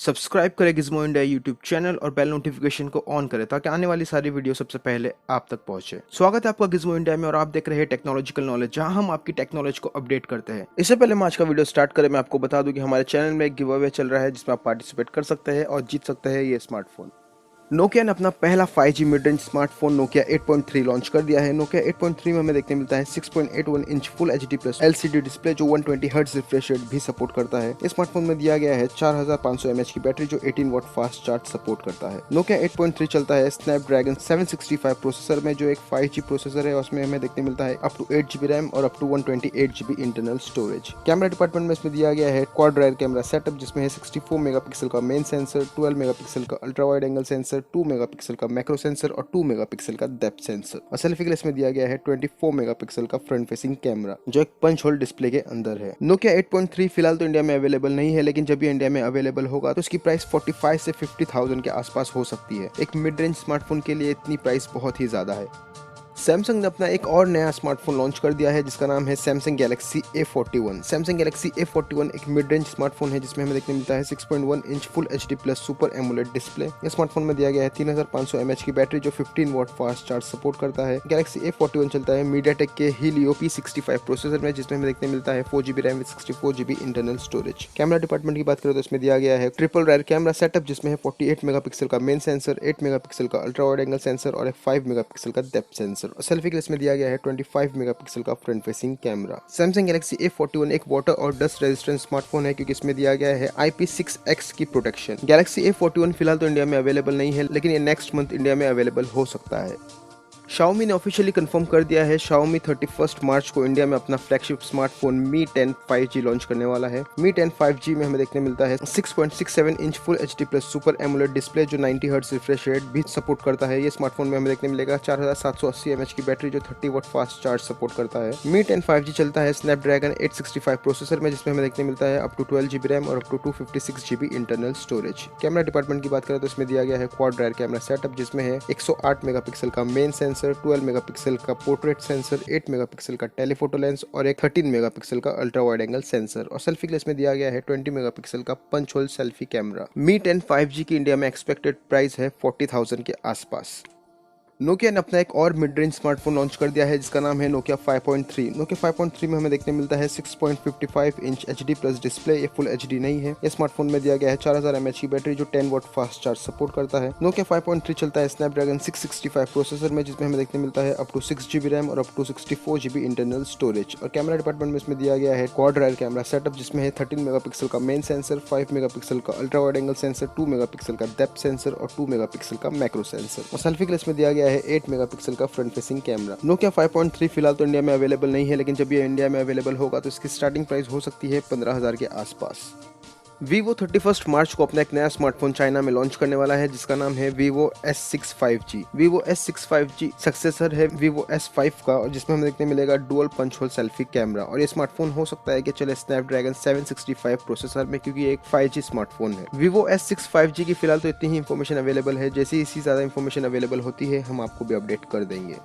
Subscribe करें gizmo India YouTube channel और bell notification को ऑन करें ताकि आने वाली सारी वीडियो सबसे पहले आप तक पहुंचे। स्वागत है आपका गिज़मो इंडिया में और आप देख रहे हैं टेक्नोलॉजिकल नॉलेज, जहां हम आपकी टेक्नोलॉजी को अपडेट करते हैं। इससे पहले मैं आज का वीडियो स्टार्ट करें, मैं आपको बता दूं कि हमारे चैनल में एक गिव अवे चल रहा है जिसमें आप पार्टिसिपेट कर सकते हैं और जीत सकते हैं ये स्मार्टफोन। नोकिया ने अपना पहला 5G mid range smartphone Nokia 8.3 launch कर दिया है। नोकिया 8.3 में हमें देखने मिलता है 6.81 inch full HD plus LCD display जो 120 हर्ट्ज रिफ्रेश रेट भी सपोर्ट करता है। इस स्मार्टफोन में दिया गया है 4500 mAh की बैटरी जो 18 वॉट फास्ट चार्ज सपोर्ट करता है। नोकिया 8.3 चलता है स्नैपड्रैगन 765 प्रोसेसर में जो एक 5G प्रोसेसर है। उसमें हमें देखने मिलता है अप टू 8GB रैम और up to 128GB internal storage. Camera department में इसमें दिया गया है क्वाड रेयर कैमरा सेटअप जिसमें है 64 मेगापिक्सल का मेन सेंसर, 12 मेगापिक्सल का ultra wide angle sensor, 2 megapixel का मैक्रो सेंसर और 2 मेगापिक्सल का डेप्थ सेंसर। और सेल्फी के लिए इसमें दिया गया है 24 मेगापिक्सल का फ्रंट फेसिंग कैमरा जो एक पंच होल डिस्प्ले के अंदर है। नोकिया 8.3 फिलहाल तो इंडिया में अवेलेबल नहीं है, लेकिन जब ये इंडिया में अवेलेबल होगा तो इसकी प्राइस 45 से 50,000 के आसपास हो सकती है। एक मिड रेंज स्मार्टफोन के लिए इतनी प्राइस बहुत ही ज्यादा है। सैमसंग ने अपना एक और नया स्मार्टफोन लॉन्च कर दिया है जिसका नाम है Samsung Galaxy A41। Samsung Galaxy A41 एक मिड रेंज स्मार्टफोन है जिसमें हमें देखने मिलता है 6.1 inch full HD plus super AMOLED display. इस स्मार्टफोन में दिया गया है 3500 mAh की बैटरी जो 15 वॉट फास्ट चार्ज सपोर्ट करता है। गैलेक्सी A41 चलता है मीडियाटेक के हीलियो P65 प्रोसेसर में जिसमें हमें देखने मिलता है 4GB RAM with 64GB internal storage. Camera department की बात करें तो इसमें दिया गया है ट्रिपल रेयर कैमरा सेटअप जिसमें है 48 मेगापिक्सल का मेन सेंसर, 8 मेगापिक्सल का अल्ट्रा वाइड एंगल सेंसर और एक 5 मेगापिक्सल का डेप्थ सेंसर। और सेल्फी के लिए इसमें दिया गया है 25 मेगापिक्सल का front facing camera. Samsung Galaxy A41 एक वाटर और डस्ट रेजिस्टेंट स्मार्टफोन है क्योंकि इसमें दिया गया है IP6X की प्रोटेक्शन। गैलेक्सी A41 फिलहाल तो इंडिया में अवेलेबल नहीं है, लेकिन ये नेक्स्ट मंथ इंडिया में अवेलेबल हो सकता है। Xiaomi ने ऑफिशियली कंफर्म कर दिया है Xiaomi 31 मार्च को इंडिया में अपना flagship smartphone Mi 10 5G launch करने वाला है। Mi 10 5G में हमें देखने मिलता है 6.67 inch full HD plus super AMOLED display जो 90 हर्ट्ज रिफ्रेश रेट भी सपोर्ट करता है। ये स्मार्टफोन में हमें देखने मिलेगा 4780 mAh की बैटरी जो 30 वॉट फास्ट चार्ज सपोर्ट करता है। Mi 10 5G चलता है स्नैपड्रैगन 865 प्रोसेसर में जिसमें हमें देखने मिलता है अप टू 12GB रैम और up to 256GB internal storage. Camera department की बात करें तो इसमें दिया गया है क्वाड रेयर कैमरा सेटअप जिसमें है 108 मेगापिक्सल का मेन सेंसर, 12 मेगापिक्सल का पोर्ट्रेट सेंसर, 8 मेगापिक्सल का टेलीफोटो लेंस और एक 13 मेगापिक्सल का अल्ट्रा वाइड एंगल सेंसर। और सेल्फी के लिए इसमें दिया गया है 20 मेगापिक्सल का punch hole selfie camera. Mi 10 5G की इंडिया में एक्सपेक्टेड प्राइस है 40,000 के आसपास। नोकिया ने अपना एक और मिड रेंज स्मार्टफोन लॉन्च कर दिया है जिसका नाम है नोकिया 5.3। नोकिया 5.3 में हमें देखने मिलता है 6.55 इंच एचडी प्लस डिस्प्ले। ये फुल एचडी नहीं है। इस स्मार्टफोन में दिया गया है 4000 mAh की बैटरी जो 10 वॉट फास्ट चार्ज सपोर्ट करता है। नोकिया 5.3 चलता है स्नैपड्रैगन 665 प्रोसेसर में जिसमें हमें देखने मिलता है अप टू 6GB रैम और up to 64GB internal storage. और कैमरा डिपार्टमेंट में इसमें दिया गया है क्वाड रेयर कैमरा सेटअप जिसमें है 13 मेगापिक्सल का मेन सेंसर, 5 मेगापिक्सल का ultra wide angle sensor, 2 megapixel का डेप्थ सेंसर और 2 मेगापिक्सल का मैक्रो सेंसर। और सेल्फी के लिए इसमें दिया गया है 8 मेगापिक्सल का फ्रंट फेसिंग कैमरा। नोकिया 5.3 फिलहाल तो इंडिया में अवेलेबल नहीं है, लेकिन जब ये इंडिया में अवेलेबल होगा तो इसकी स्टार्टिंग प्राइस हो सकती है 15,000 के आसपास। Vivo 31 मार्च को अपना एक नया स्मार्टफोन चाइना में लॉन्च करने वाला है जिसका नाम है Vivo S6 5G। Vivo S6 5G successor है Vivo S5 का और जिसमें हमें देखने मिलेगा dual punch hole selfie camera. और ये स्मार्टफोन हो सकता है कि चले स्नैपड्रैगन 765 प्रोसेसर में क्योंकि ये एक 5G स्मार्टफोन है। Vivo S6 5G की फिलहाल तो इतनी ही इंफॉर्मेशन अवेलेबल है, जैसे ही इसी ज्यादा इंफॉर्मेशन अवेलेबल होती है हम आपको भी अपडेट कर देंगे।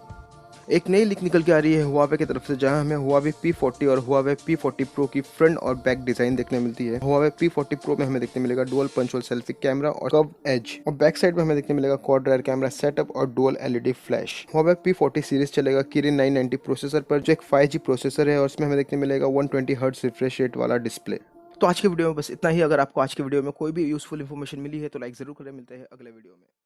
एक नई लीक निकल के आ रही है Huawei की तरफ से, जहां हमें Huawei P40 और Huawei P40 Pro की फ्रंट और बैक डिजाइन देखने मिलती है। Huawei P40 Pro में हमें देखने मिलेगा dual punch hole selfie camera और कर्व एज, और बैक साइड में हमें देखने मिलेगा क्वाड रेयर कैमरा सेटअप और dual LED flash. Huawei P40 series चलेगा Kirin 990 प्रोसेसर पर जो एक 5G प्रोसेसर है और उसमें हमें देखने मिलेगा 120 हर्ट्ज रिफ्रेश रेट वाला डिस्प्ले। तो आज के वीडियो में बस इतना ही। अगर आपको आज के वीडियो में कोई भी यूजफुल इन्फॉर्मेशन मिली है तो लाइक जरूर करें। मिलते हैं अगले वीडियो में।